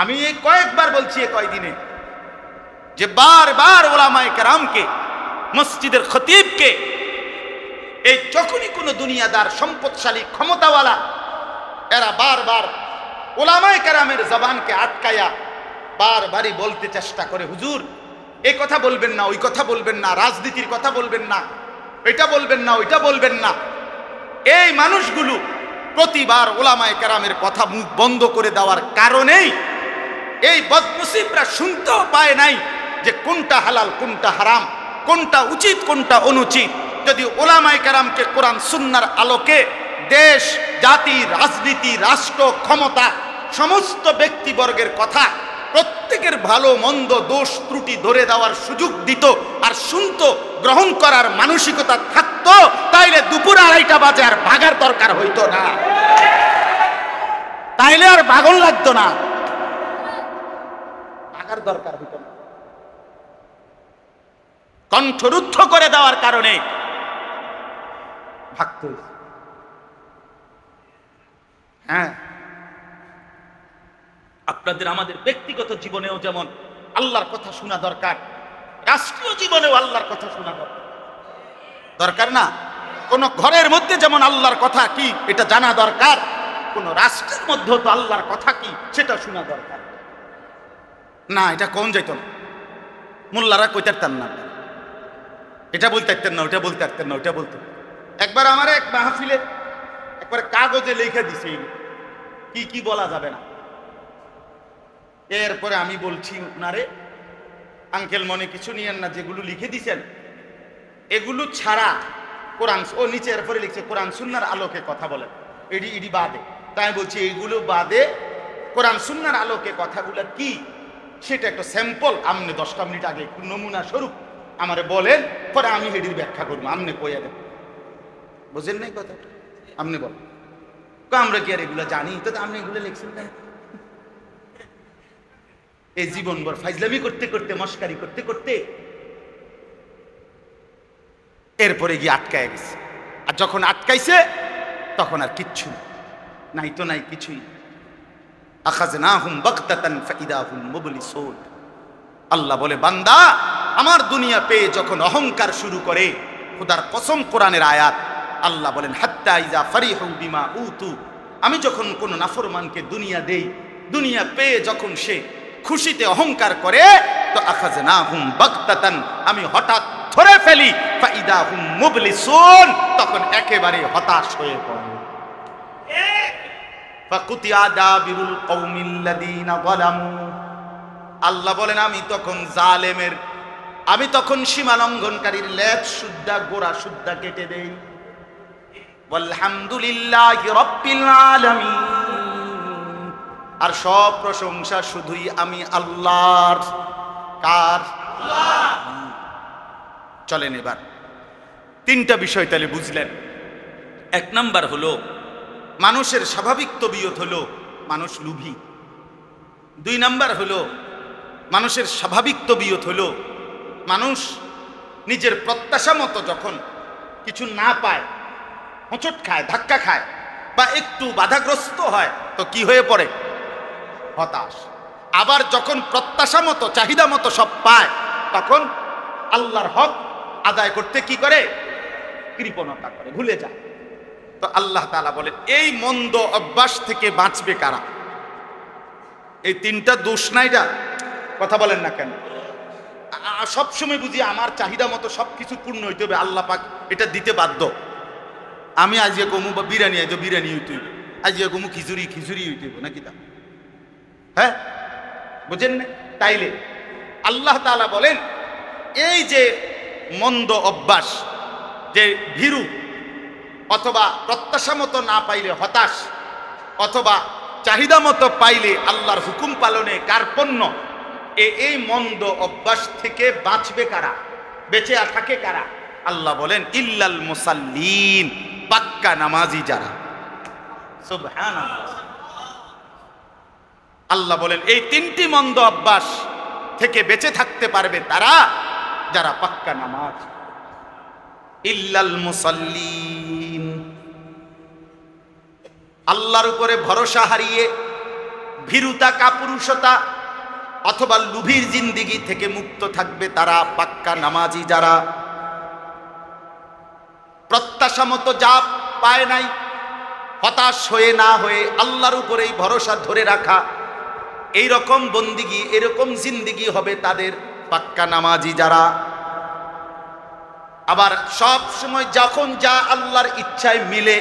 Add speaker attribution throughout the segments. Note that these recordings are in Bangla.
Speaker 1: আমি এই কয়েকবার বলছি এই কয়দিনে যে বারবার উলামায়ে কেরামকে, মসজিদের খতিবকে, এই যখনই কোনো দুনিয়াদার, সম্পদশালী, ক্ষমতাওয়ালা এরা বারবার উলামায়ে কেরামের জবানকে আটকায়া বারবারই বলতে চেষ্টা করে, হুজুর এই কথা বলবেন না, ওই কথা বলবেন না, রাজনীতির কথা বলবেন না, এটা বলবেন না, ওইটা বলবেন না। এই মানুষগুলো প্রতিবার উলামায়ে কেরামের কথা মুখ বন্ধ করে দেওয়ার কারণেই এই বদনসিবরা শুনতেও পায় নাই যে কোনটা হালাল, কোনটা হারাম, কোনটা উচিত, কোনটা অনুচিত। যদি উলামায়ে কেরামকে কোরআন সুন্নাহর আলোকে দেশ, জাতি, রাজনীতি, রাষ্ট্র, ক্ষমতা, সমস্ত ব্যক্তিবর্গের কথা, প্রত্যেকের ভালো মন্দ, দোষ ত্রুটি ধরে দেওয়ার সুযোগ দিত আর শুনতো, গ্রহণ করার মানসিকতা থাকতো, তাইলে দুপুর 2:30 বাজে আর ভাগার দরকার হইতো না, তাইলে আর ভাগন লাগতো না, ভাগার দরকার হইতো না। কণ্ঠরুদ্ধ করে দেওয়ার কারণে ভাগতে হয়েছে। হ্যাঁ, আপনাদের আমাদের ব্যক্তিগত জীবনেও যেমন আল্লাহর কথা শোনা দরকার, রাষ্ট্রীয় জীবনেও আল্লাহর কথা শোনা দরকার না? কোন ঘরের মধ্যে যেমন আল্লাহর কথা কি এটা জানা দরকার, কোন রাষ্ট্রের মধ্যেও তো আল্লাহর কথা কি সেটা শোনা দরকার। না, এটা কোন যাইত না, মোল্লারা কইতে পারতেন না, এটা বলতে পারতেন না, ওটা বলতে পারতেন না, ওটা বলতে। একবার আমার এক মাহফিলে একবার কাগজে লিখে দিছে কি কি বলা যাবে না। এরপরে আমি বলছি উনারে, আঙ্কেল মনে কিছু নিয়েন না, যেগুলো লিখে দিছেন এগুলো ছাড়া কোরআন, ও নিচে এরপরে লিখছে কোরআন সুন্নাহর আলোকে কথা বলেন, এডি বাদে। তাই বলছি এইগুলো বাদে কোরআন সুন্নাহর আলোকে কথাগুলো কি সেটা একটা স্যাম্পল আমনে 10টা মিনিট আগে একটু নমুনা স্বরূপ আমারে বলেন, পরে আমি হেডির ব্যাখ্যা করবো, আমনে কইয়া দেব। বুঝেন নাই কথা? আমনে বল, আমরা কি আর এগুলো জানি? তো আপনি এগুলো লিখছেন কেন? এই জীবনভর ফাইজলামি করতে করতে, মস্কারি করতে করতে এরপরে গিয়ে আটকায় গেছে। আর যখন আটকাইছে তখন আর কিচ্ছু নাই, তো নাই কিছুই। আখাযনাহুম বাগতাতান ফাইদা হুম মুবলিসুন। আল্লাহ বলে, বান্দা আমার দুনিয়া পেয়ে যখন অহংকার শুরু করে, খোদার কসম, কোরআনের আয়াত, আল্লাহ বলেন হাত্তা ইযা ফারিহু বিমা উতু, আমি যখন কোন নাফরমানকে দুনিয়া দেই, দুনিয়া পেয়ে যখন সে খুশিতে অহংকার করে, তো আখাযনাহুম বাগতাতান, আমি হঠাৎ ধরে ফেলি, ফাইদা হুম মুবলিসুন, তখন একেবারে হতাশ হয়ে পড়ে। ফাকুতিয়া দাবিরুল কওমিল্লাযীনা যালামু, আল্লাহ বলেন আমি তখন জালেমের, আমি তখন সীমা লঙ্ঘনকারীর লেজ সুদ্ধা, গোড়া সুদ্ধা কেটে দেই। আলহামদুলিল্লাহি রাব্বিল আলামিন, আর সব প্রশংসা শুধুই আমি আল্লাহর। কার? আল্লাহ। চলেন এবার 3টা বিষয় তাহলে বুঝলেন। 1 নাম্বার হলো মানুষের স্বাভাবিক তবিয়ত হলো মানুষ লোভী। 2 নাম্বার হলো মানুষের স্বাভাবিক তবিয়ত হলো মানুষ নিজের প্রত্যাশা মতো যখন কিছু না পায়, হোঁচট খায়, ধাক্কা খায়, বা একটু বাধাগ্রস্ত হয়, তো কি হয়ে পড়ে? হতাশ। আবার যখন প্রত্যাশা মতো, চাহিদা মতো সব পায়, তখন আল্লাহর হক আদায় করতে কি করে? কৃপণতা করে, ভুলে যায়। তো আল্লাহ তাআলা বলেন এই মন্দ অভ্যাস থেকে বাঁচবে কারা? এই 3টা দোষ নাই, যা কথা বলেন না কেন? সবসময় বুঝি আমার চাহিদা মতো সবকিছু পূর্ণ হইতে হবে, আল্লাহ পাক এটা দিতে বাধ্য। আমি আজকে গমু বা বিরিয়ানি, আজ বিরিয়ানি হইতে হইবে, আজকে গমু খিচুড়ি হইতে হইব নাকি? তা হ্যাঁ, বুঝেন না? তাইলে আল্লাহ তাআলা বলেন এই যে মন্দ অভ্যাস, যে ভীরু, অথবা প্রত্যাশা মতো না পাইলে হতাশ, অথবা চাহিদা মতো পাইলে আল্লাহর হুকুম পালনে কার্পণ্য, এই মন্দ অভ্যাস থেকে বাঁচবে কারা? বেঁচে থাকে কারা? আল্লাহ বলেন ইল্লাল মুসাল্লিন, পাক্কা নামাজি যারা। সুবহানাল্লাহ। আল্লাহ বলেন এই 3টি মন্দ অভ্যাস থেকে বেঁচে থাকতে পারবে তারা যারা পাক্কা নামাজ। ইল্লাল মুসাল্লিন, আল্লাহর উপরে ভরসা হারিয়ে ভীরুতা কাপুরুষতা অথবা লুভির জিন্দিগি থেকে মুক্ত থাকবে তারা পাক্কা নামাজি যারা। প্রত্যাশা মতো যা পায় নাই হতাশ হয়ে না হয়ে আল্লাহর উপরেই ভরসা ধরে রাখা, এই রকম বন্দিগি এরকম জিন্দিগি হবে তাদের পাক্কা নামাজি যারা। আবার সব সময় যখন যা আল্লাহর ইচ্ছায় মিলে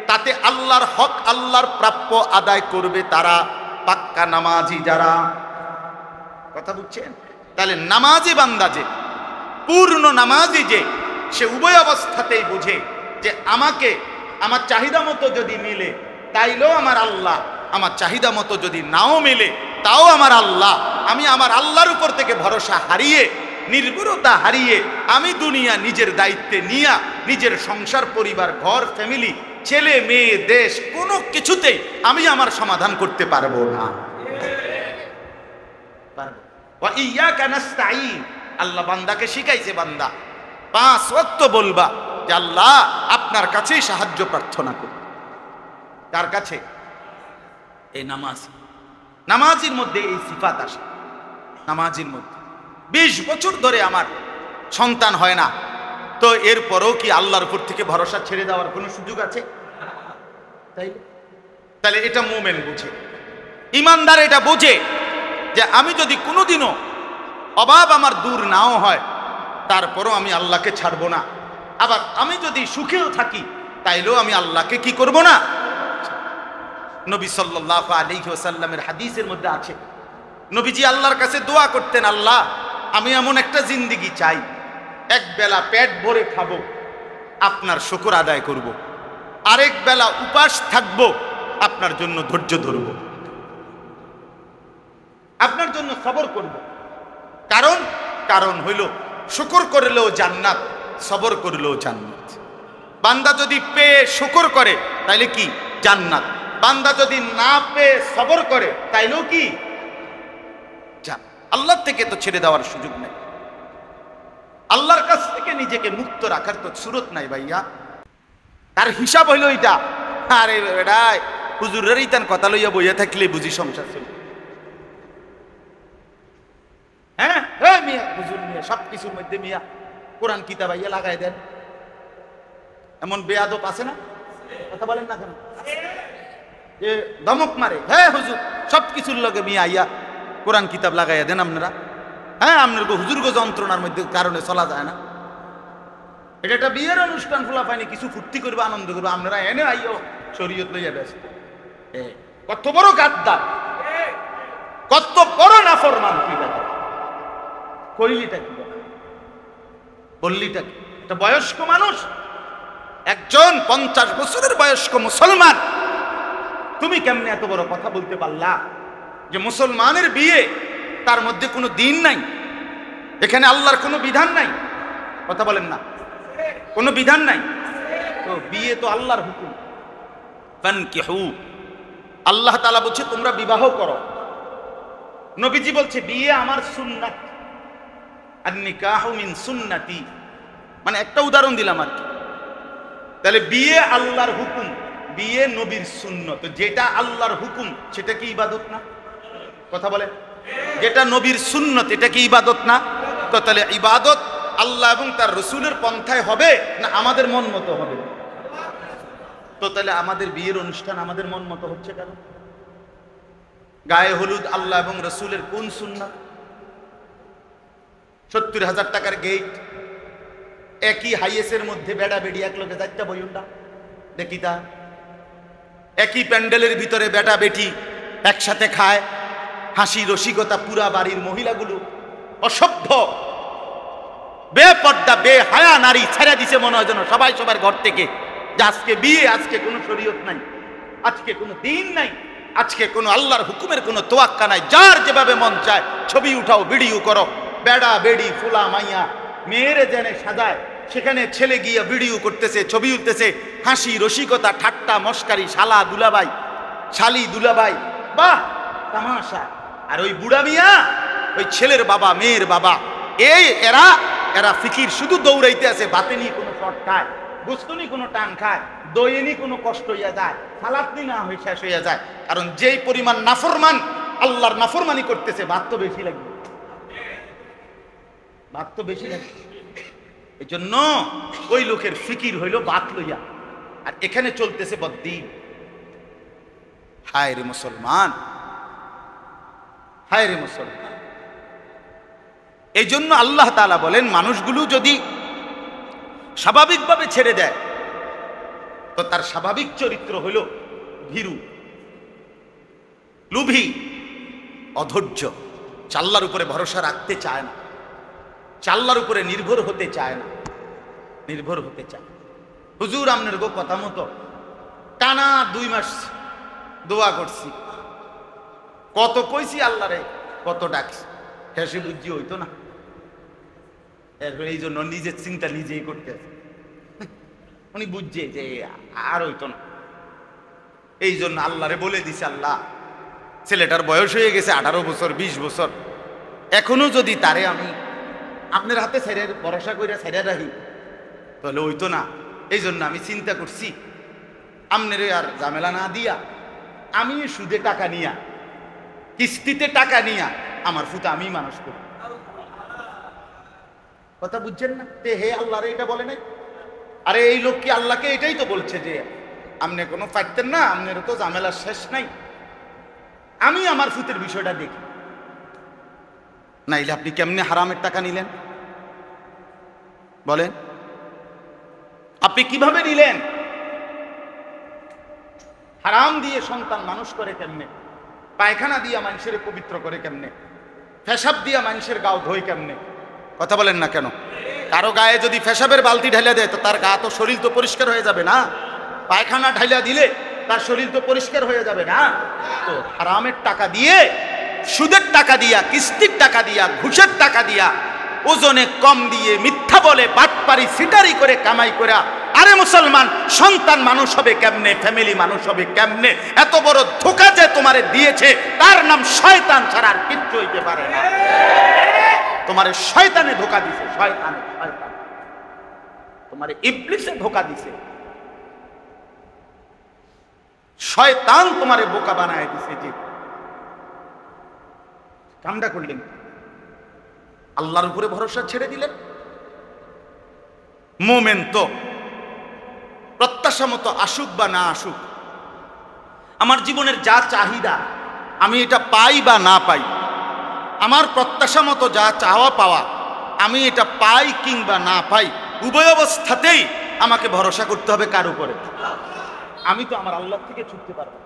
Speaker 1: তাতে আল্লাহর হক আল্লাহর প্রাপ্য আদায় করবে তারা পাক্কা নামাজি যারা। কথা বুঝছেন? তাহলে নামাজি বান্দা যে পূর্ণ নামাজি যে সে উভয় অবস্থাতেই বুঝে যে আমাকে আমার চাহিদা মতো যদি মিলে তাইলেও আমার আল্লাহ, আমার চাহিদা মতো যদি নাও মিলে তাও আমার আল্লাহ। আমি আমার আল্লাহর উপর থেকে ভরসা হারিয়ে নির্ভরতা হারিয়ে আমি দুনিয়া নিজের দায়িত্বে নিয়া নিজের সংসার পরিবার ঘর ফ্যামিলি ছেলে মেয়ে দেশ কোনো কিছুতেই আমি আমার সমাধান করতে পারবো না। ওয়া ইয়্যাকা নাস্তাঈন, আল্লাহ বান্দাকে শিখাইছে বান্দা 5 ওয়াক্ত বলবা যে আল্লাহ আপনার কাছেই সাহায্য প্রার্থনা করি। কার কাছে? এই নামাজ। নামাজের মধ্যে এই সিফাত আসে। নামাজের মধ্যে 20 বছর ধরে আমার সন্তান হয় না, তো এরপরও কি আল্লাহর উপর থেকে ভরসা ছেড়ে দেওয়ার কোনো সুযোগ আছে? তাহলে এটা মুমিন বুঝে, ইমানদার এটা বুঝে যে আমি যদি কোনোদিনও অভাব আমার দূর নাও হয় তারপরও আমি আল্লাহকে ছাড়বো না। আবার আমি যদি সুখেও থাকি তাইলেও আমি আল্লাহকে কি করব না। নবী সাল্লাল্লাহু আলাইহি ওয়াসাল্লামের হাদিসের মধ্যে আছে নবীজি আল্লাহর কাছে দোয়া করতেন, আল্লাহ আমি এমন একটা জিন্দেগি চাই এক বেলা পেট ভরে খাবো, আপনার শুকর আদায় করব, আরেক বেলা উপাস থাকবো, আপনার জন্য ধৈর্য ধরব, আপনার জন্য সবর করব। কারণ হইল শুকর করলেও জান্নাত, সবর করলেও জান্নাত। বান্দা যদি পেয়ে শুকর করে তাইলে কি জান্নাত, বান্দা যদি না পেয়ে সবর করে তাইলেও কি জান্নাত। আল্লাহর থেকে তো ছেড়ে দেওয়ার সুযোগ নেই, আল্লাহর কাছ থেকে নিজেকে মুক্ত রাখার তো সুরত নাই ভাইয়া। তার হিসাব হইল এটা। আরে বেড়াই হুজুরের ইতান কথা লইয়া বইয়া থাকলে বুঝি সংসার চলবে। হ্যাঁ হ্যাঁ মিয়া হুজুর মিয়া সবকিছুর মধ্যে মিয়া কোরআন কিতাব আইয়া লাগাই দেন, এমন বেয়াদব আছে না? কথা বলেন না কেন? যে ধমক মারে, হ্যাঁ হুজুর সবকিছুর লগে মিয়া আইয়া কোরআন কিতাব লাগাইয়া দেন আপনারা। হ্যাঁ আপনার হুজুর গো যন্ত্রণার মধ্যে কারণে চলা যায় না। এটা একটা বিয়ের অনুষ্ঠান, খোলা পায়নি কিছু ফুর্তি করবে আনন্দ করবে, আপনারা এনে আইও শরীয়ত লইয়া ব্যস্ত। কত বড় গাদ্দার, কত বড় নাফরমান। কি কইলিটা কি বললিটা কি? একটা বয়স্ক মানুষ, একজন 50 বছরের বয়স্ক মুসলমান, তুমি কেমনে এত বড় কথা বলতে পারলা যে মুসলমানের বিয়ে, তার মধ্যে কোনো দিন নাই, এখানে আল্লাহর কোনো বিধান নাই? কথা বলেন না, কোনো বিধান নাই তো বিয়ে তো আল্লাহর হুকুম। ফানকিহু, আল্লাহ তাআলা বলছে তোমরা বিবাহ করো। নবীজি বলছে বিয়ে আমার সুন্নাত, আর নিকাহু মিন সুন্নতি। মানে একটা উদাহরণ দিলাম আর কি। তাহলে বিয়ে আল্লাহর হুকুম, বিয়ে নবীর সুন্নত। যেটা আল্লাহর হুকুম সেটা কি ইবাদত না? কথা বলে, যেটা নবীর সুন্নত এটা কি ইবাদত না? তো তাহলে ইবাদত আল্লাহ এবং তার রসুলের পন্থায় হবে না আমাদের মন মতো হবে? তো তাহলে আমাদের বিয়ের অনুষ্ঠান আমাদের মন মতো হচ্ছে কেন? গায়ে হলুদ আল্লাহ এবং রসুলের কোন সুন্নাত? 70,000 টাকার গেট, একই হাইয়েসের মধ্যে বেড়া বেড়ি এক লোকে 4টা বইউন্ডা দেখি তা, একই প্যান্ডেলের ভিতরে বেটা বেটি একসাথে খায়, হাসি রসিকতা, পুরা বাড়ির মহিলাগুলো অসভ্য বেপর্দা বেহায়া নারী ছেড়ে দিছে মনে হয় যেন সবাই সবার ঘর থেকে, যে আজকে বিয়ে, আজকে কোনো শরীয়ত নাই, আজকে কোনো দিন নাই, আজকে কোনো আল্লাহর হুকুমের কোনো তোয়াক্কা নাই, যার যেভাবে মন চায় ছবি উঠাও, ভিডিও করো, বেড়া বেড়ি ফুলা মাইয়া মেয়েরে জেনে সাজায়, সেখানে ছেলে গিয়ে ভিডিও করতেছে, ছবি উঠতেছে, হাসি রসিকতা ঠাট্টা মস্কারি, শালা দুলাভাই শালি দুলাভাই, বাহ তামাশা। আর ওই বুড়া মিয়া, ওই ছেলের বাবা মেয়ের বাবা, এই এরা ফিকির শুধু দৌড়াইতে আছে, ভাতে নি কোনো শর্ট খায়, গোস্ত নি কোনো টান খায়, দইয়ে নি কোনো কষ্ট হইয়া যায়, সালাদ নি না হয়ে শেষ হইয়া যায়, কারণ যেই পরিমাণ নাফরমান আল্লাহর নাফরমানি করতেছে, ভাত তো বেশি লাগবে, ভাত তো বেশি লাগবে। এই জন্য ওই লোকের ফিকির হইল ভাত লইয়া, আর এখানে চলতেছে বদ্দিন। হায় রে মুসলমান, হায় রে মুসলমান। এই জন্য আল্লাহ তাআলা বলেন, মানুষগুলো যদি স্বাভাবিকভাবে ছেড়ে দেয় তো তার স্বাভাবিক চরিত্র হইল ভীরু, লোভী, অধৈর্য, আল্লাহর উপরে ভরসা রাখতে চায় না, আল্লাহর উপরে নির্ভর হতে চায় না, নির্ভর হতে চায়। হুজুর আপনার গো কথা মতো টানা 2 মাস দোয়া করছি, কত কইছি আল্লাহরে, কত ডাকছি, হেসে বুঝি হইতো না। এরপরে এই জন্য নিজের চিন্তা নিজেই করতে উনি বুঝছে যে আর হইতো না। এই জন্য আল্লাহরে বলে দিছে, আল্লাহ ছেলেটার বয়স হয়ে গেছে 18 বছর 20 বছর, এখনো যদি তারে আমি আপনার হাতে ছেড়ে ভরসা করে ছেড়ে রাখি তাহলে হইতো না। এই জন্য আমি চিন্তা করছি আপনারে আর ঝামেলা না দিয়া আমি সুদে টাকা নিয়া, কিস্তিতে টাকা নিয়া আমার ফুটা আমি মানুষ করি। কথা বুঝছেন না? হে আল্লাহরে এটা বলে নাই? আরে এই লোক কি আল্লাহকে এটাই তো বলছে যে আপনি কোনো পারতেন না, আপনারও তো ঝামেলার শেষ নাই, আমি আমার ফুতের বিষয়টা দেখি। নাইলে আপনি কেমনে হারামের টাকা নিলেন বলেন? আপনি কিভাবে নিলেন? হারাম দিয়ে সন্তান মানুষ করে কেমনে? পায়খানা দিয়া মানুষের পবিত্র করে কেমনে? পেশাব দিয়া মানুষের গাও ধোয় কেমনে? কথা বলেন না কেন? কারো গায়ে যদি পেশাবের বালতি ঢাইলা দেয় তো তার গা তো, শরীর তো পরিষ্কার হয়ে যাবে না? পায়খানা ঢাইলা দিলে তার শরীর তো পরিষ্কার হয়ে যাবে না? তো হারামের টাকা দিয়ে, সুদের টাকা দিয়া, কিস্তির টাকা দিয়া, ঘুষের টাকা দিয়া, ওজনে কম দিয়ে, মিথ্যা বলে, বাটপারি সিটারি করে কামাই করা, আরে মুসলমান সন্তান মানুষ হবে কেমনে? ফ্যামিলি মানুষ হবে কেমনে? এত বড় ধোঁকা যে তোমারে দিয়েছে তার নাম শয়তান ছাড়া আর কিচ্ছু হইতে পারে না। তোমারে শয়তানে ধোঁকা দিছে, শয়তানে, শয়তান তোমারে ইবলিসে ধোঁকা দিছে, শয়তান তোমারে বোকা বানায় দিছে। যে কামটা করলেন, আল্লাহর উপরে ভরসা ছেড়ে দিলেন। মোমেন তো প্রত্যাশা মতো আসুক বা না আসুক, আমার জীবনের যা চাহিদা আমি এটা পাই বা না পাই, আমার প্রত্যাশা মতো যা চাওয়া পাওয়া আমি এটা পাই কিংবা না পাই, উভয় অবস্থাতেই আমাকে ভরসা করতে হবে কার উপরে? আমি তো আমার আল্লাহ থেকে ছুটতে পারবো।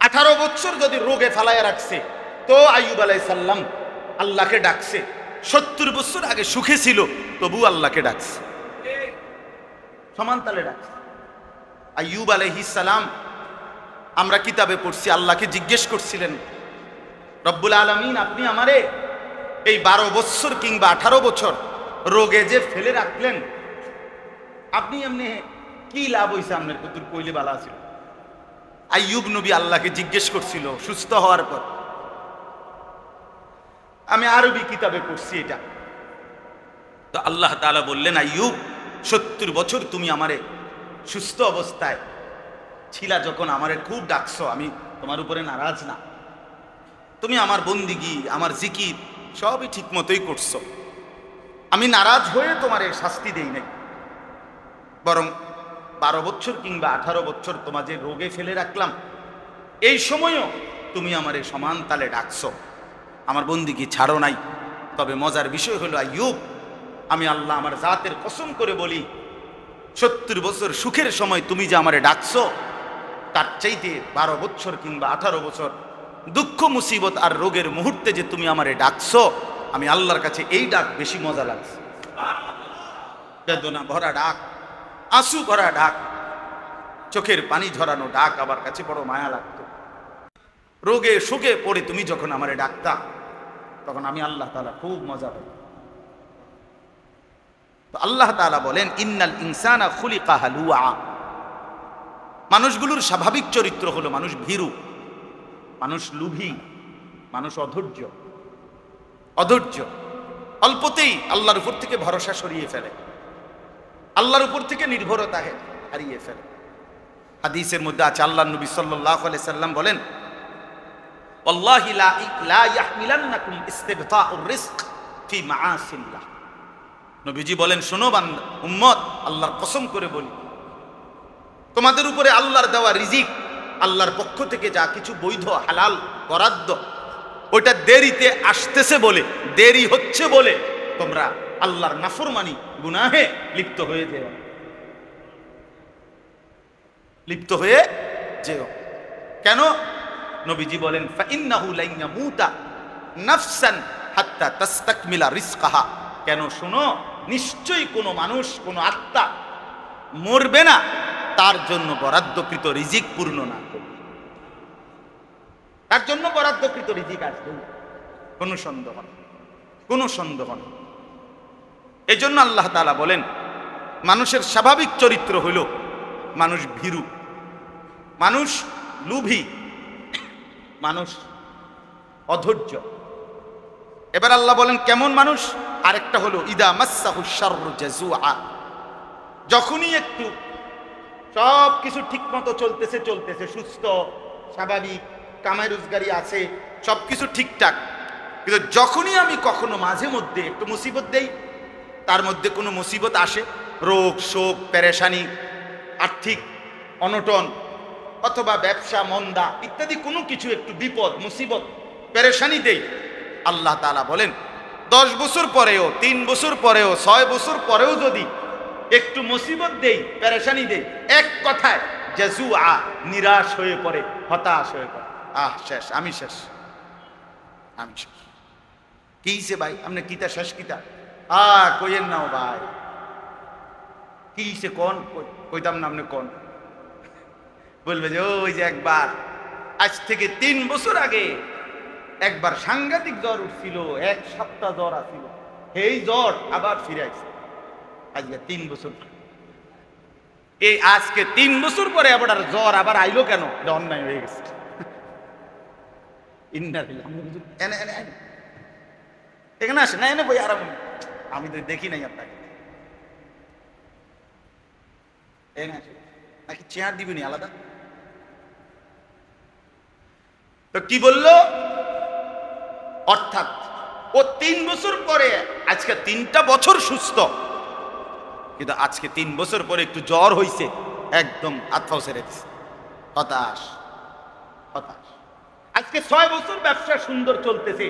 Speaker 1: 18 বছর যদি রোগে ফেলায় রাখছে তো আইয়ুব আলাইহিস সালাম আল্লাহকে ডাকছে, 70 বছর আগে সুখে ছিল তবু আল্লাহকে ডাকছে, সমান তালে ডাকছে। আইয়ুব আলাইহিস সালাম আমরা কিতাবে পড়ছি, আল্লাহকে জিজ্ঞেস করছিলেন, রব্বুল আলামিন আপনি আমারে এই 12 বছর কিংবা 18 বছর রোগে যে ফেলে রাখলেন, আপনি এমনি কি লাভ হয়েছে? আপনার কত কইলে বালা ছিল। আইয়ুব নবী আল্লাহকে জিজ্ঞেস করছিল সুস্থ হওয়ার পর। আমি আরবি কিতাবে পড়ছি এটা। তো আল্লাহ তাআলা বললেন, আইয়ুব 70 বছর তুমি আমারে সুস্থ অবস্থায় ছিলা যখন আমারে খুব ডাকছো, আমি তোমার উপরে নারাজ না, তুমি আমার বন্দিগি, আমার জিকির সবই ঠিক মতোই করছো, আমি নারাজ হয়ে তোমারে শাস্তি দেই নাই, বরং 12 বছর কিংবা 18 বছর তোমাকে রোগে ফেলে রাখলাম, এই সময়ও তুমি আমারে সমান তালে ডাকছো, আমার বন্দিগি ছাড়ো নাই। তবে মজার বিষয় হলো আইয়ুব, আমি আল্লাহ আমার জাতের কসম করে বলি, 70 বছর সুখের সময় তুমি যে আমারে ডাকছো, তার চাইতে 12 বছর কিংবা 18 বছর দুঃখ মুসিবত আর রোগের মুহূর্তে যে তুমি আমারে ডাকছো, আমি আল্লাহর কাছে এই ডাক বেশি মজা লাগছে। বেদনা ভরা ডাক, আঁসু ভরা ডাক, চোখের পানি ঝরানো ডাক আমার কাছে বড় মায়া লাগতো। রোগে শোকে পড়ে তুমি যখন আমারে ডাকতা তখন আমি আল্লাহ তাআলা খুব মজা পাই। তো আল্লাহ তাআলা বলেন, ইন্নাল ইনসানা খুলিকা হালুআ, মানুষগুলোর স্বাভাবিক চরিত্র হলো মানুষ ভীরু, মানুষ লোভী, মানুষ অধৈর্য, অল্পতেই আল্লাহর উপর থেকে ভরসা সরিয়ে ফেলে, আল্লাহর উপর থেকে নির্ভরতা হারিয়ে ফেলে। হাদিসের মধ্যে আছে, আল্লাহ নবী সাল্লাল্লাহু আলাইহি সাল্লাম বলেন, ওয়াল্লাহি লা ইয়াহমিলান্নাকুম ইস্তিবতাউর রিজক ফি মাআসিল্লাহ। নবীজি বলেন, শোনো বান্দা উম্মত, আল্লাহর কসম করে বলি, তোমাদের উপরে আল্লাহর দেওয়া রিজিক, আল্লাহর পক্ষ থেকে যা কিছু বৈধ হালাল বরাদ্দ, ওইটা দেরিতে আসতেছে বলে, দেরি হচ্ছে বলে তোমরা আল্লাহর নাফরমানি গুনাহে লিপ্ত হয়ে যেও, লিপ্ত হয়ে যেও। কেন? নবীজি বলেন, ফাইন্নাহু লা ইয়ামুতা নাফসান হাত্তা তাস্তাকমিলা রিজকাহা। কেন? শোনো, নিশ্চয়ই কোনো মানুষ, কোনো আত্মা মরবে না তার জন্য বরাদ্দকৃত রিজিক পূর্ণ না করবে। তার জন্য বরাদ্দকৃত রিজিক আসবে, কোনো সন্দেহ নেই, কোনো সন্দেহ নেই। এই জন্য আল্লাহ তাআলা বলেন, মানুষের স্বাভাবিক চরিত্র হইল মানুষ ভীরু, মানুষ লোভী, মানুষ অধৈর্য। এবার আল্লাহ বলেন কেমন মানুষ? আরেকটা হলো ইদা মাসসাহু শাররু জাজুআ। যখনই একটু সব কিছু ঠিক মতো চলতেছে, সুস্থ স্বাভাবিক, কামাই রোজগারি আছে, সব কিছু ঠিকঠাক, কিন্তু যখনই আমি কখনো মাঝে মধ্যে একটু মুসিবত দেই, তার মধ্যে কোনো মুসিবত আসে, রোগ শোক পেরেশানি, আর্থিক অনটন, অথবা ব্যবসা মন্দা ইত্যাদি কোনো কিছু একটু বিপদ মুসিবত পেরেশানি দেই, আল্লাহ তাআলা বলেন 10 বছর পরেও, 3 বছর পরেও, 6 বছর পরেও যদি একটু মুসিবত দেই, পেরেশানি দেই, এক কথায় জাজুআ, নিরাশ হয়ে পড়ে, হতাশ হয়ে পড়ে, শেষ, আমি শেষ, আমি শেষ। কি সে ভাই, আপনি কিতা শেষ কিতা? কইেন নাও ভাই, কি সে কোন কইতাম না, আপনি কোন বলবে যে ওই যে একবার, আজ থেকে 3 বছর আগে একবার সাংঘাতিক জ্বর উঠছিল, 1 সপ্তাহ জ্বর আসছিল, এই জ্বর আবার ফিরে আসছে আজকে 3 বছর। এই আজকে 3 বছর পরে আবার জ্বর আবার আইলো কেন? এটা অন্যায় হয়ে গেছে। এখানে আসে না, এনে বই আরাম, আমি তো দেখি নাই আপনাকে, নাকি চেয়ার দিবনি আলাদা? তো কি বললো? অর্থাৎ ও 3 বছর পরে, আজকে 3টা বছর সুস্থ, কিন্তু আজকে 3 বছর পরে একটু জ্বর হইছে, একদম আত্মাও ছেড়ে দিছে, হতাশ, হতাশ। আজকে 6 বছর ব্যবসা সুন্দর চলতেছে,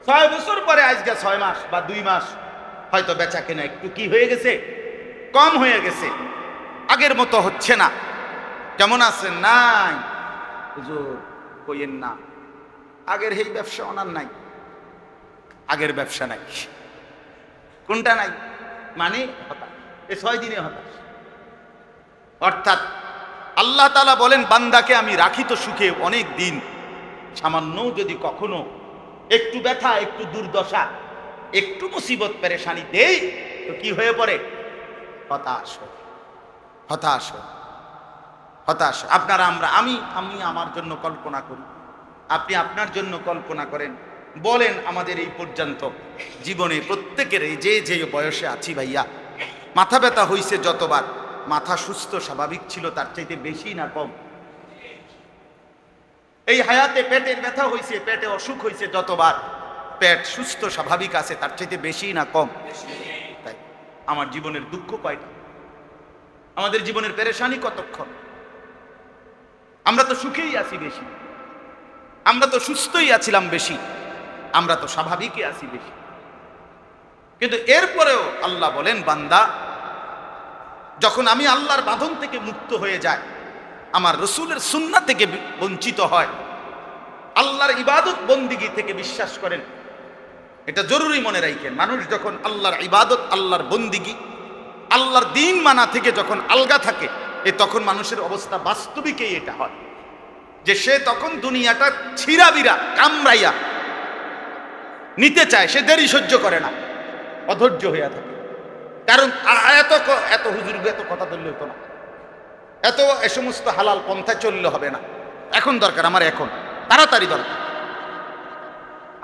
Speaker 1: 6 বছর পরে আজকে 6 মাস বা 2 মাস হয়তো বেচা কেনা একটু কি হয়ে গেছে, কম হয়ে গেছে, আগের মতো হচ্ছে না। কেমন আছেন? নাই হুজুর, কইেন না, আগের এই ব্যবসা ওনার নাই, আগের ব্যবসা নাই। কোনটা নাই? মানে হতাশ, এই 6 দিনে হতাশ। অর্থাৎ আল্লাহ তাআলা বলেন, বান্দাকে আমি রাখি তো সুখে অনেক দিন, সামান্য যদি কখনো একটু ব্যথা, একটু দুর্দশা, একটু মুসিবত পেরেশানি দেই, তো কি হয়ে পড়ে? হতাশ, হতাশ, হতাশ। আপনারা, আমি আমার জন্য কল্পনা করি, আপনি আপনার জন্য কল্পনা করেন। বলেন আমাদের এই পর্যন্ত জীবনে প্রত্যেকের যে যে বয়সে আছি ভাইয়া, মাথা ব্যথা হইছে যতবার, মাথা সুস্থ স্বাভাবিক ছিল তার চাইতে বেশি না কম? এই হায়াতে পেটের ব্যথা হইছে, পেটে অসুখ হইছে যতবার, পেট সুস্থ স্বাভাবিক আছে তার চাইতে বেশি না কম? তাই আমার জীবনের দুঃখ কয়টা? আমাদের জীবনের পেরেশানি কতক্ষণ? আমরা তো সুখেই আছি বেশি, আমরা তো সুস্থই আছিলাম বেশি, আমরা তো স্বাভাবিকই আছি বেশি। কিন্তু এরপরেও আল্লাহ বলেন, বান্দা যখন আমি আল্লাহর বাঁধন থেকে মুক্ত হয়ে যায়, আমার রসুলের সুন্নাহ থেকে বঞ্চিত হয়, আল্লাহর ইবাদত বন্দিগি থেকে বিশ্বাস করেন, এটা জরুরি মনে রাখেন। মানুষ যখন আল্লাহর ইবাদত, আল্লাহর বন্দিগি, আল্লাহর দিন মানা থেকে যখন আলগা থাকে, তখন মানুষের অবস্থা বাস্তবিকই এটা হয় যে সে তখন দুনিয়াটা ছিঁড়াবিরা কামড়াইয়া নিতে চায়, সে দেরি সহ্য করে না, অধৈর্য হইয়া থাকে। কারণ এত হুজুর এত কথা ধরলে হতো না, এত এ সমস্ত হালাল পন্থা চললে হবে না, এখন দরকার আমার, এখন তাড়াতাড়ি দরকার।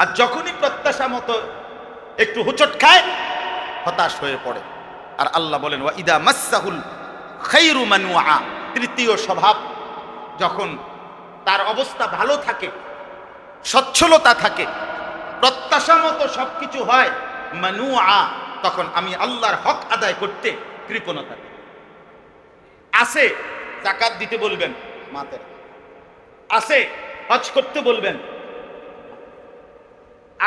Speaker 1: আর যখনই প্রত্যাশা মতো একটু হুচট খায়, হতাশ হয়ে পড়ে। আর আল্লাহ বলেন, ওয়া ইদা মাসসাহুল খায়রু মানুআ, তৃতীয় স্বভাব, যখন তার অবস্থা ভালো থাকে, সচ্ছলতা থাকে, প্রত্যাশা মতো সবকিছু হয়, মানুআ, তখন আমি আল্লাহর হক আদায় করতে কৃপণতা আছে। যাকাত দিতে বলবেন, মাতের আছে, হজ করতে বলবেন,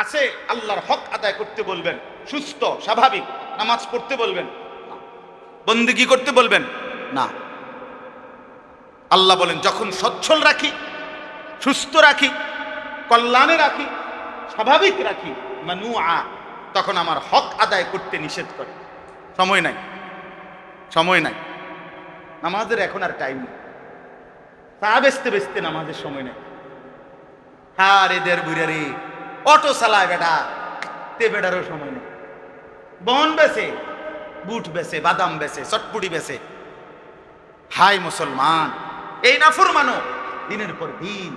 Speaker 1: আছে, আল্লাহর হক আদায় করতে বলবেন, সুস্থ স্বাভাবিক, নামাজ পড়তে বলবেন, বন্দেগী করতে বলবেন না। আল্লাহ বলেন যখন সচ্ছল রাখি, সুস্থ রাখি, কল্যাণে রাখি, স্বাভাবিক রাখি, মানুআ, তখন আমার হক আদায় করতে নিষেধ করে। সময় নাই, সময় নাই, নামাজের এখন আর টাইম নেই, তা বেচতে বেচতে নামাজের সময় নেই। হ্যাঁ রেদের বুড়ে রে, অটো চালায় বেটা, তে বেটারও সময় নেই, বন বেছে, বুট বেছে, বাদাম বেছে, চটপুটি বেছে। হাই মুসলমান, এই নাফরমানো দিনের পর দিন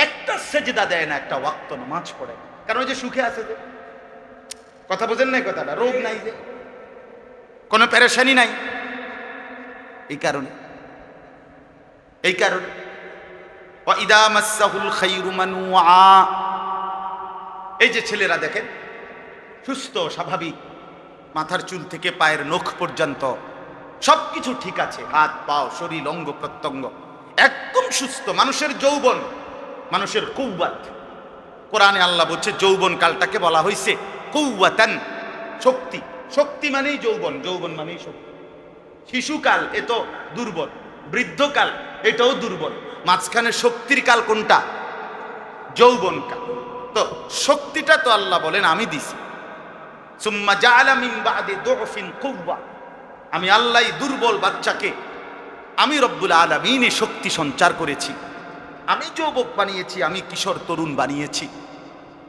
Speaker 1: একটা সেজদা দেয় না, একটা ওয়াক্ত নামাজ পড়ে না। কারণ ওই যে সুখে আছে, যে কথা বোঝেন নাই কথাটা, রোগ নাই, যে কোনো পেরেশানি নাই, এই কারণে, এই কারণে ওয়াইদা মাসসাহুল খায়রু মানুআ, এই যে ছেলেরা দেখেন সুস্থ স্বাভাবিক, মাথার চুল থেকে পায়ের নখ পর্যন্ত সবকিছু ঠিক আছে, হাত পাও শরীর অঙ্গ প্রত্যঙ্গ একদম সুস্থ, মানুষের যৌবন, মানুষের কুওয়াত। কোরআনে আল্লাহ বলছে যৌবন কালটাকে বলা হয়েছে কুওয়াতান, শক্তি। শক্তি মানেই যৌবন, যৌবন মানেই শক্তি। শিশুকাল এ তো দুর্বল, বৃদ্ধকাল এটাও দুর্বল, মাঝখানে শক্তির কাল কোনটা? যৌবন কাল। তো শক্তিটা তো আল্লাহ বলেন আমি দিছি। সুম্মা জাআলা মিন বাদি দুফিন কুওয়া, আমি আল্লাহ দুর্বল বাচ্চাকে আমি রব্বুল আলামিন শক্তি সঞ্চার করেছি, আমি যুবক বানিয়েছি, আমি কিশোর তরুণ বানিয়েছি।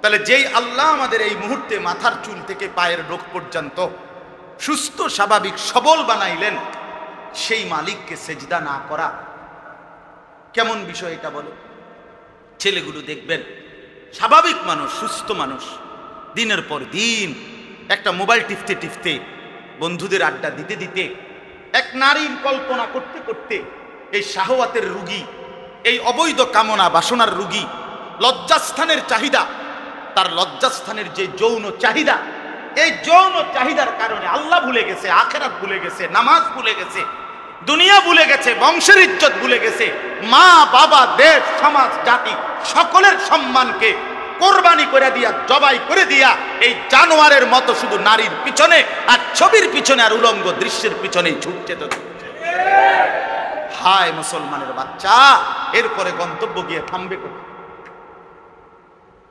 Speaker 1: তাহলে যেই আল্লাহ আমাদের এই মুহূর্তে মাথার চুল থেকে পায়ের নখ পর্যন্ত সুস্থ স্বাভাবিক সবল বানাইলেন, সেই মালিককে সেজদা না করা কেমন বিষয় এটা বলো? ছেলেগুলো দেখবেন স্বাভাবিক মানুষ, সুস্থ মানুষ, দিনের পর দিন একটা মোবাইল টিপতে টিপতে, বন্ধুদের আড্ডা দিতে দিতে, এক নারীর কল্পনা করতে করতে এই শাহওয়াতের রুগী, এই অবৈধ কামনা বাসনার রুগী, লজ্জাস্থানের চাহিদা, তার লজ্জাস্থানের যে যৌন চাহিদা, এই যৌন চাহিদার কারণে আল্লাহ ভুলে গেছে, আখিরাত ভুলে গেছে, নামাজ ভুলে গেছে, দুনিয়া ভুলে গেছে, বংশের ইজ্জত ভুলে গেছে, মা বাবা দেশ সমাজ জাতি সকলের সম্মানকে কোরবানি করে দিয়া, জবাই করে দিয়া, এই জানোয়ারের মতো শুধু নারীর পিছনে আর ছবির পিছনে আর উলঙ্গ দৃশ্যের পিছনেই ছুটছে। তো হায় মুসলমানের বাচ্চা, এরপরে গন্তব্য গিয়ে থামবে কোথায়?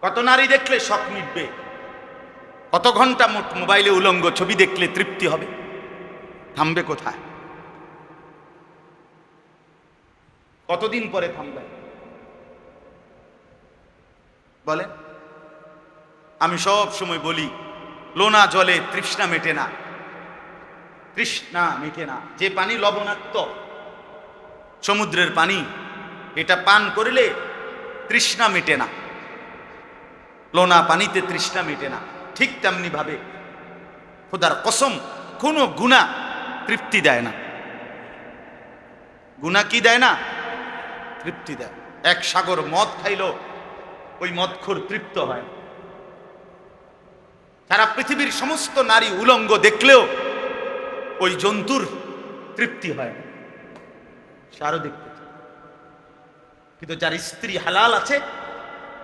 Speaker 1: কত নারী দেখলে শখ মিটবে? কত ঘন্টা মোবাইলে উলঙ্গ ছবি দেখলে তৃপ্তি হবে? থামবে কোথায়? কতদিন পরে থামবে বলেন? আমি সব সময় বলি, লোনা জলে তৃষ্ণা মেটে না, তৃষ্ণা মেটে না। যে পানি লবণাক্ত, সমুদ্রের পানি, এটা পান করলে তৃষ্ণা মেটে না, লোনা পানিতে তৃষ্ণা মেটে না। ঠিক তেমনি ভাবে খোদার কসম, কোনো গুনাহ তৃপ্তি দেয় না। গুনাহ কি দেয় না? তৃপ্তি দেয়। এক সাগর মদ খাইলো, ওই মদখোর তৃপ্ত হয়। সারা পৃথিবীর সমস্ত নারী উলঙ্গ দেখলেও ওই জন্তুর তৃপ্তি হয়, সে আরো দেখতে চায়। কিন্তু যার স্ত্রী হালাল আছে,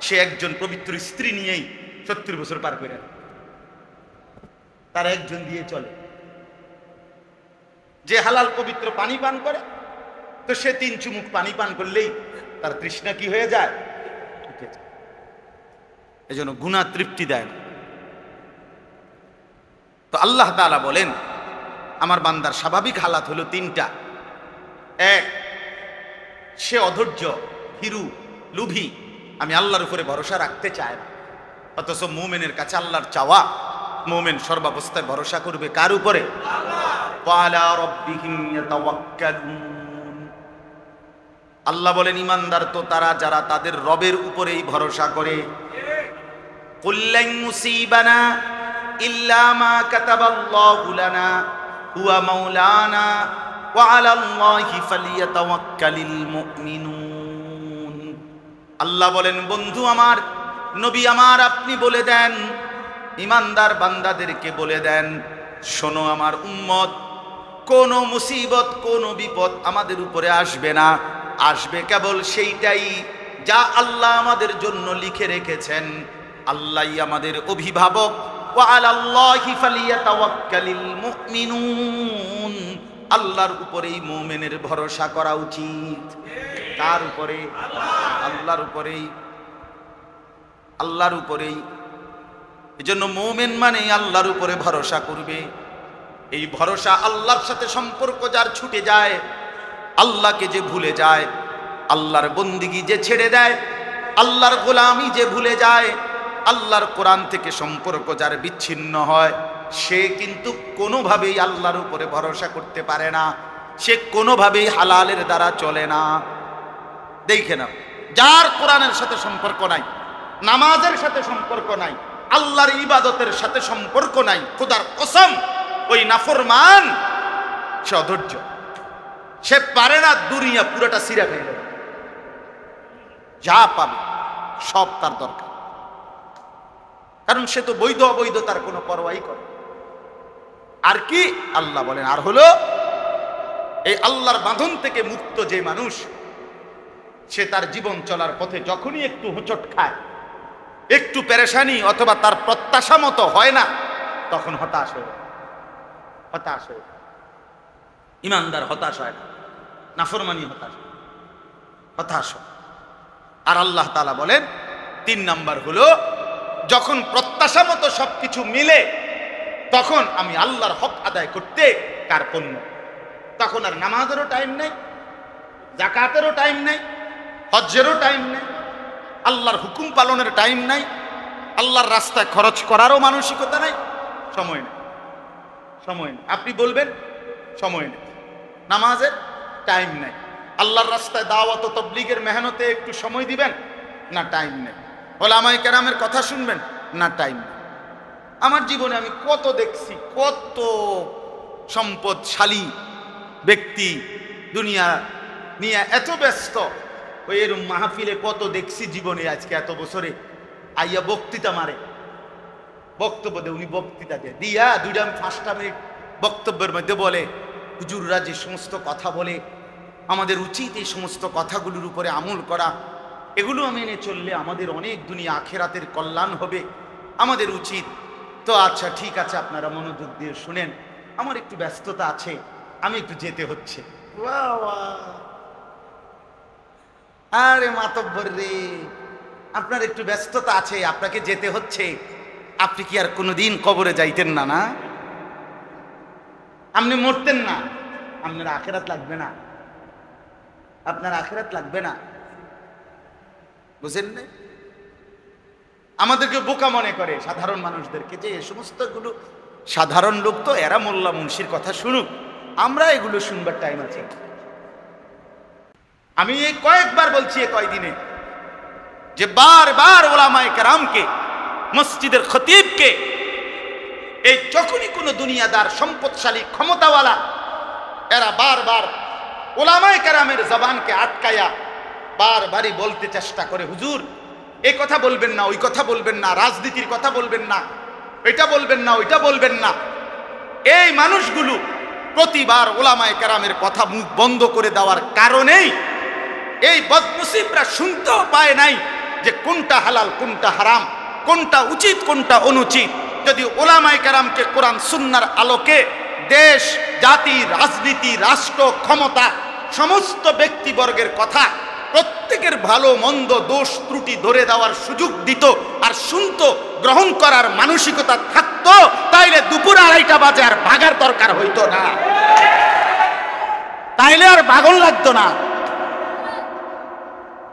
Speaker 1: সে একজন পবিত্র স্ত্রী নিয়েই 70 বছর পার করে, তার একজন দিয়ে চলে। যে হালাল পবিত্র পানি পান করে, তো সে 3 চুমুক পানি পান করলেই তার তৃষ্ণা কি হয়ে যায়? এজন্য গুনাহ তৃপ্তি দেয় না। তো আল্লাহ তাআলা বলেন আমার বান্দার স্বাভাবিক হালাত হলো 3টা। এক, সে অধৈর্য, ভীরু, লোভী, আমি আল্লাহর উপরে ভরসা রাখতে চায় না। অথচ মুমিনের কাছে আল্লাহর চাওয়া, মুমিন সর্বাবস্থায় ভরসা করবে কার উপরে? ওয়ালা রাব্বিহিম ইয়াতাওয়াক্কালুন। আল্লাহ বলেন ঈমানদার তো তারা যারা তাদের রবের উপরেই ভরসা করে। কুল্লান মুসিবানা ইল্লা মা কাতাবাল্লাহু লানা হুয়া মাওলানা ওয়া আলাল্লাহি ফালিয়াতাওয়াক্কালিল মুমিনুন। আল্লাহ বলেন, বন্ধু আমার, নবী আমার, আপনি বলে দেন, ঈমানদার বান্দাদেরকে বলে দেন, শোনো আমার উম্মত, কোন মুসিবত কোন বিপদ আমাদের উপরে আসবে না। আসবে কেবল সেইটাই যা আল্লাহ আমাদের জন্য লিখে রেখেছেন। আল্লাহই আমাদের অভিভাবক। ওয়া আলাল্লাহি ফালিয়াতাওয়াক্কালিল মুমিনুন। আল্লাহর উপরেই মুমিনের ভরসা করা উচিত। কার উপরে? আল্লাহর উপরেই, আল্লাহর উপরেই। এজন্য মুমিন মানে আল্লাহর উপরে ভরসা করবে। এই ভরসা, আল্লাহর সাথে সম্পর্ক যার ছুটে যায়, আল্লাহকে যে ভুলে যায়, আল্লাহর বন্দিগি যে ছেড়ে দেয়, আল্লাহর গোলামি যে ভুলে যায়, আল্লাহর কোরআন থেকে সম্পর্ক যার বিচ্ছিন্ন হয়, সে কিন্তু কোনোভাবেই আল্লাহর উপরে ভরসা করতে পারে না। সে কোনোভাবেই হালালের দ্বারা চলে না। দেখে নাও, যার কোরআনের সাথে সম্পর্ক নাই, নামাজের সাথে সম্পর্ক নাই, আল্লাহর ইবাদতের সাথে সম্পর্ক নাই, খোদার কসম ওই নাফরমান, সে অধৈর্য। সে পারে না দুনিয়া পুরোটা সিরা খেয়ে যাবে। যা পাবে সব তার দরকার, কারণ সে তো বৈধ অবৈধ তার কোনো পরোয়াই করে। আর কি আল্লাহ বলেন, আর হলো এই আল্লাহর বাঁধন থেকে মুক্ত যে মানুষ, সে তার জীবন চলার পথে যখনই একটু হোঁচট খায়, একটু পেরেশানি অথবা তার প্রত্যাশা মতো হয় না, তখন হতাশ হয়ে যায়। হতাশ হয়ে যায়। ইমানদার হতাশ হয় না, নাফরমানি হতাশ হয়, হতাশ হয়। আর আল্লাহ তাআলা বলেন 3 নাম্বার হলো, যখন প্রত্যাশা মতো সবকিছু মিলে, তখন আমি আল্লাহর হক আদায় করতে কার্পণ্য। তখন আর নামাজেরও টাইম নেই, যাকাতেরও টাইম নেই, হজ্জেরও টাইম নেই, আল্লাহর হুকুম পালনের টাইম নাই, আল্লাহর রাস্তায় খরচ করারও মানসিকতা নাই, সময় নেই, সময় নেই। আপনি বলবেন সময় নেই, নামাজের টাইম নেই, আল্লাহর রাস্তায় দাওয়াত ও তাবলীগের মেহনতে একটু সময় দিবেন না, টাইম নেই। ওলামায়ে কেরামের কথা শুনবেন না, টাইম নেই। আমার জীবনে আমি কত দেখছি, কত সম্পদশালী ব্যক্তি দুনিয়া নিয়ে এত ব্যস্ত, ওই এরম মাহফিলে কত দেখছি জীবনে, আজকে এত বছরে আইয়া বক্তৃতা মারে, বক্তব্য দেয়, উনি বক্তৃতা দিয়া 2-5 মিনিট বক্তব্যের মধ্যে বলে, হুজুররা যে সমস্ত কথা বলে, আমাদের উচিত এই সমস্ত কথাগুলোর উপরে আমল করা। এগুলো মেনে চললে আমাদের অনেক দুনিয়া আখেরাতের কল্যাণ হবে, আমাদের উচিত। তো আচ্ছা ঠিক আছে, আপনারা মনোযোগ দিয়ে শুনেন, আমার একটু ব্যস্ততা আছে, আমি একটু যেতে হচ্ছে। আরে মাতব্বর রে, আপনার একটু ব্যস্ততা আছে, আপনাকে যেতে হচ্ছে, আপনি কি আর কোনোদিন কবরে যাইতেন না? না, আপনি মরতেন না, আপনার আখেরাত লাগবে না, আপনার আখেরাত লাগবে না, বুঝেন না? আমাদেরকে বোকা মনে করে সাধারণ মানুষদেরকে, যে এই সমস্তগুলো সাধারণ লোক, তো এরা মোল্লা মুন্সির কথা শুনুক, আমরা এগুলো শুনবার টাইম আছে? আমি এই কয়েকবার বলছি এই কয়দিনে, যে বারবার ওলামায়ে কেরামকে, মসজিদের খতিবকে, এই যখনই কোনো দুনিয়াদার, সম্পদশালী, ক্ষমতাওয়ালা, এরা বারবার ওলামায়ে কেরামের জবানকে আটকায়া বারবারই বলতে চেষ্টা করে, হুজুর এই কথা বলবেন না, ওই কথা বলবেন না, রাজনীতির কথা বলবেন না, এটা বলবেন না, ওইটা বলবেন না। এই মানুষগুলো প্রতিবার ওলামায়ে কেরামের কথা মুখ বন্ধ করে দেওয়ার কারণেই এই বদনসিবরা শুনতেও পায় নাই যে কোনটা হালাল, কোনটা হারাম, কোনটা উচিত, কোনটা অনুচিত। যদি ওলামায়ে কেরামকে কোরআন সুন্নাহর আলোকে দেশ, জাতি, রাজনীতি, রাষ্ট্র, ক্ষমতা, সমস্ত ব্যক্তিবর্গের কথা, প্রত্যেকের ভালো মন্দ, দোষ ত্রুটি ধরে দেওয়ার সুযোগ দিত, আর শুনতো, গ্রহণ করার মানসিকতা থাকতো, তাইলে দুপুর 2:30 বাজে আর ভাগার দরকার হইতো না, তাইলে আর ভাগন লাগতো না,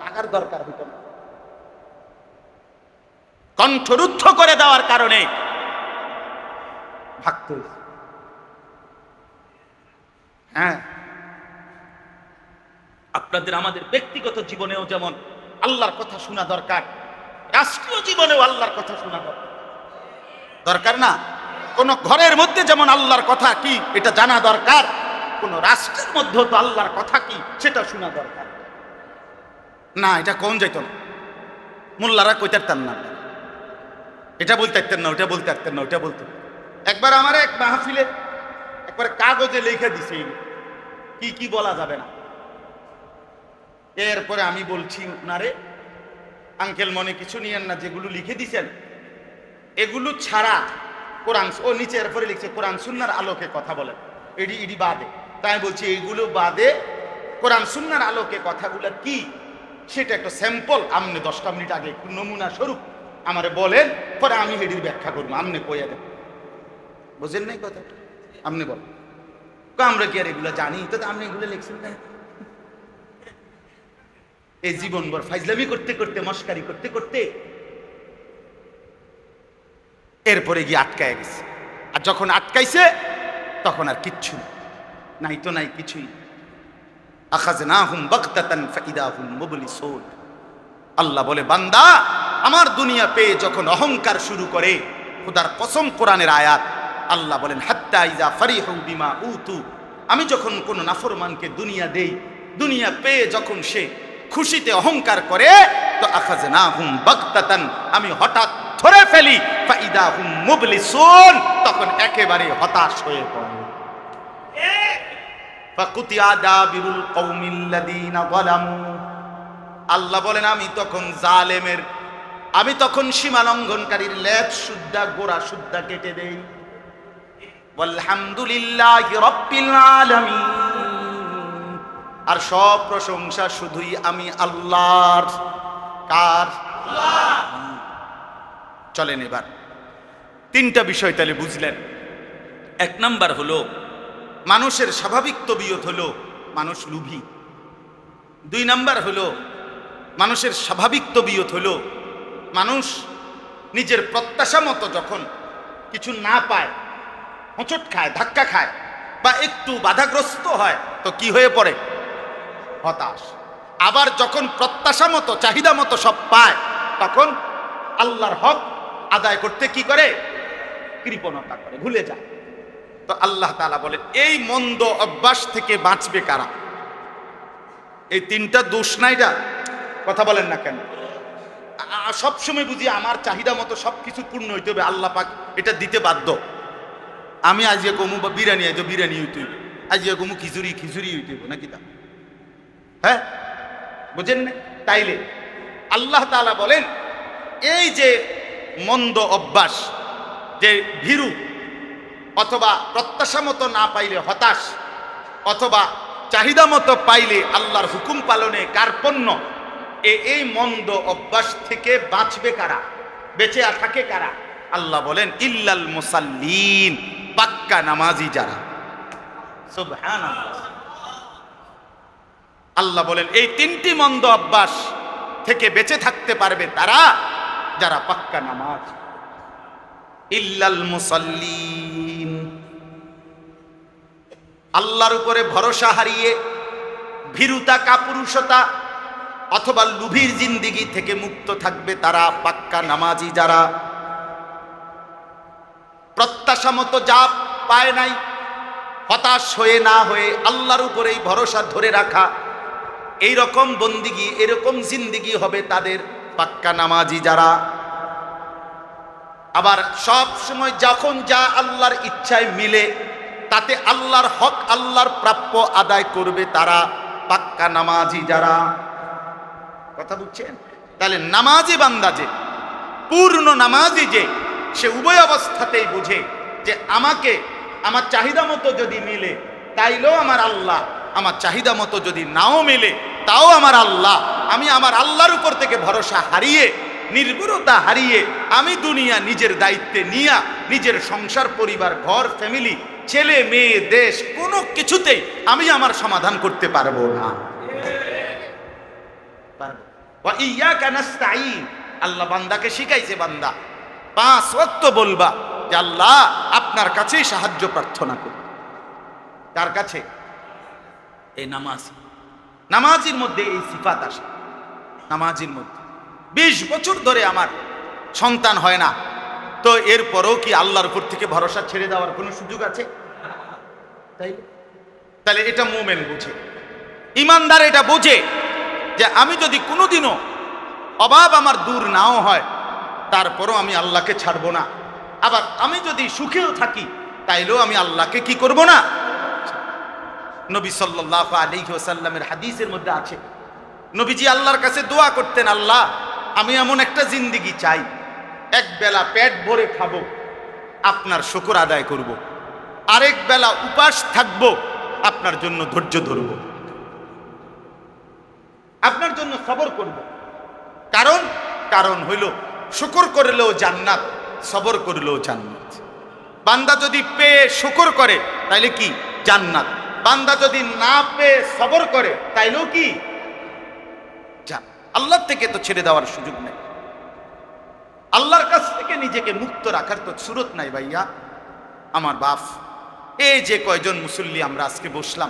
Speaker 1: ভাগার দরকার হইতো না। কণ্ঠরুদ্ধ করে দেওয়ার কারণে ভাগতে হয়েছে। হ্যাঁ, আপনাদের আমাদের ব্যক্তিগত জীবনেও যেমন আল্লাহর কথা শোনা দরকার, রাষ্ট্রীয় জীবনেও আল্লাহর কথা শোনা দরকার না? কোন ঘরের মধ্যে যেমন আল্লাহর কথা কি এটা জানা দরকার, কোন রাষ্ট্রের মধ্যে তো আল্লাহর কথা কি সেটা শোনা দরকার না। এটা কোন যাইত না, মোল্লারা কইতে পারতেন না, এটা বলতে পারতেন না, ওটা বলতে পারতেন না, ওটা বলতে। একবার আমার এক মাহফিলে একবার কাগজে লিখে দিছে কি কি বলা যাবে না। এরপরে আমি বলছি উনারে, আঙ্কেল মনে কিছু নিয়েন না, যেগুলো লিখে দিছেন এগুলো ছাড়া কোরআন, ও নিচে এরপরে লিখছে কোরআন সুন্নাহর আলোকে কথা বলেন, এডি বাদে। তাই বলছি এইগুলো বাদে কোরআন সুন্নাহর আলোকে কথাগুলো কি সেটা একটা স্যাম্পল আপনি 10টা মিনিট আগে একটু নমুনা স্বরূপ আমারে বলেন, পরে আমি এটির ব্যাখ্যা করবো, আপনি কইয়া দেন। বুঝেন নাই কথা? আপনি বলেন, আমরা কি আর এগুলো জানি? তো আপনি এগুলো লিখছেন কেন? এই জীবনভর ফাইজলামি করতে করতে, মস্কারি করতে করতে এরপরে গিয়ে আটকায় গেছে। আর যখন আটকাইছে তখন আর কিচ্ছু নাই, তো নাই কিছুই। আখাযনাহুম বাগতাতান ফাইদা হুম মুবলিসুন। আল্লাহ বলে, বান্দা আমার দুনিয়া পেয়ে যখন অহংকার শুরু করে, খোদার কসম কোরআনের আয়াত, আল্লাহ বলেন হাত্তা ইযা ফারিহু বিমা উতু, আমি যখন কোন নাফরমানকে দুনিয়া দেই, দুনিয়া পেয়ে যখন সে খুশিতে অহংকার করে, তো আখাযনাহুম বাগতাতান, আমি হঠাৎ ধরে ফেলি, ফাইদা হুম মুবলিসুন, তখন একেবারে হতাশ হয়ে পড়ে। ফাকুতিয়া দাবিরুল কওমিল্লাযীনা যালামু, আল্লাহ বলেন আমি তখন জালেমের, আমি তখন সীমা লঙ্ঘনকারীর লেজ সুদ্ধা গোড়া সুদ্ধা কেটে দেই। আলহামদুলিল্লাহি রাব্বিল আলামিন, আর সব প্রশংসা শুধুই আমি আল্লাহর। কার? আল্লাহ। চলেন এবার 3টা বিষয় তাহলে বুঝলেন। 1 নাম্বার হলো মানুষের স্বাভাবিক তবিয়ত হলো মানুষ লোভী। 2 নাম্বার হলো মানুষের স্বাভাবিক তবিয়ত হলো মানুষ নিজের প্রত্যাশা মতো যখন কিছু না পায়, হোঁচট খায়, ধাক্কা খায়, বা একটু বাধাগ্রস্ত হয়, তো কি হয়ে পড়ে? হতাশ। আবার যখন প্রত্যাশা মতো, চাহিদা মতো সব পায়, তখন আল্লাহর হক আদায় করতে কি করে? কৃপণতা করে, ভুলে যায়। তো আল্লাহ তাআলা বলেন এই মন্দ অভ্যাস থেকে বাঁচবে কারা? এই 3টা দোষ নাইডা, কথা বলেন না কেন? সবসময় বুঝি আমার চাহিদা মতো সবকিছু পূর্ণ হইতে হবে, আল্লাহ পাক এটা দিতে বাধ্য। আমি আজকে কমু বা বিরিয়ানি, আজ বিরিয়ানি হইতে হইবে, আজকে কমু খিচুড়ি হইতে হইব নাকি? তা হ্যাঁ, বুঝেন না? তাইলে আল্লাহ তাআলা বলেন এই যে মন্দ অভ্যাস, যে ভীরু, অথবা প্রত্যাশা মতো না পাইলে হতাশ, অথবা চাহিদা মতো পাইলে আল্লাহর হুকুম পালনে কার্পণ্য, এই মন্দ অভ্যাস থেকে বাঁচবে কারা? বেঁচে থাকে কারা? আল্লাহ বলেন ইল্লাল মুসাল্লিন, পাক্কা নামাজি যারা। সুবহানাল্লাহ। আল্লাহ বলেন এই 3টি মন্দ অভ্যাস থেকে বেঁচে থাকতে পারবে তারা যারা পাক্কা নামাজ। ইল্লাল মুসাল্লিন, আল্লাহর উপরে ভরসা হারিয়ে ভীরুতা, কাপুরুষতা অথবা লুভির জিন্দিগি থেকে মুক্ত থাকবে তারা পাক্কা নামাজি যারা। প্রত্যাশা মতো যা পায় নাই, হতাশ হয়ে না হয়ে আল্লাহর উপরেই ভরসা ধরে রাখা, এই রকম বন্দিগি, এরকম জিন্দিগি হবে তাদের পাক্কা নামাজি যারা। আবার সব সময় যখন যা আল্লাহর ইচ্ছায় মিলে তাতে আল্লাহর হক, আল্লাহর প্রাপ্য আদায় করবে তারা পাক্কা নামাজি যারা। কথা বুঝছেন? তাহলে নামাজি বান্দা যে, পূর্ণ নামাজি যে, সে উভয় অবস্থাতেই বুঝে যে আমাকে আমার চাহিদা মতো যদি মিলে তাইলেও আমার আল্লাহ, আমার চাহিদা মতো যদি নাও মিলে তাও আমার আল্লাহ। আমি আমার আল্লাহর উপর থেকে ভরসা হারিয়ে, নির্ভরতা হারিয়ে আমি দুনিয়া নিজের দায়িত্বে নিয়ে নিজের সংসার, পরিবার, ঘর, ফ্যামিলি, ছেলে মেয়ে, দেশ, কোনো কিছুতেই আমি আমার সমাধান করতে পারবো না। ওয়া ইয়্যাকা নাস্তাঈন, আল্লাহ বান্দাকে শিখাইছে, বান্দা 5 ওয়াক্ত বলবা যে আল্লাহ আপনার কাছেই সাহায্য প্রার্থনা করি। কার কাছে? এই নামাজি। নামাজির মধ্যে এই সিফাত আসে। নামাজির মধ্যে 20 বছর ধরে আমার সন্তান হয় না, তো এরপরেও কি আল্লাহর উপর থেকে ভরসা ছেড়ে দেওয়ার কোনো সুযোগ আছে? তাহলে এটা মুমিন বুঝে, ইমানদার এটা বোঝে যে আমি যদি কোনোদিনও অভাব আমার দূর নাও হয়, তারপরও আমি আল্লাহকে ছাড়বো না। আবার আমি যদি সুখেও থাকি, তাইলেও আমি আল্লাহকে কি করব না। নবী সাল্লাল্লাহু আলাইহি ওয়াসাল্লামের হাদিসের মধ্যে আছে, নবীজি আল্লাহর কাছে দোয়া করতেন, আল্লাহ আমি এমন একটা জিন্দেগি চাই, এক বেলা পেট ভরে খাবো, আপনার শুকর আদায় করব, আরেক বেলা উপাস থাকবো, আপনার জন্য ধৈর্য ধরব, আপনার জন্য সবর করব। কারণ হইল শুকর করলেও জান্নাত, সবর করলেও জান্নাত। বান্দা যদি পেয়ে শুকর করে তাইলে কি জান্নাত, বান্দা যদি না পেয়ে সবর করে তাইলেও কি জান্নাত। আল্লাহ থেকে তো ছেড়ে দেওয়ার সুযোগ নেই, আল্লাহর কাছ থেকে নিজেকে মুক্ত রাখার তো সুরত নাই ভাইয়া আমার বাপ। এই যে কয়জন মুসল্লি আমরা আজকে বসলাম,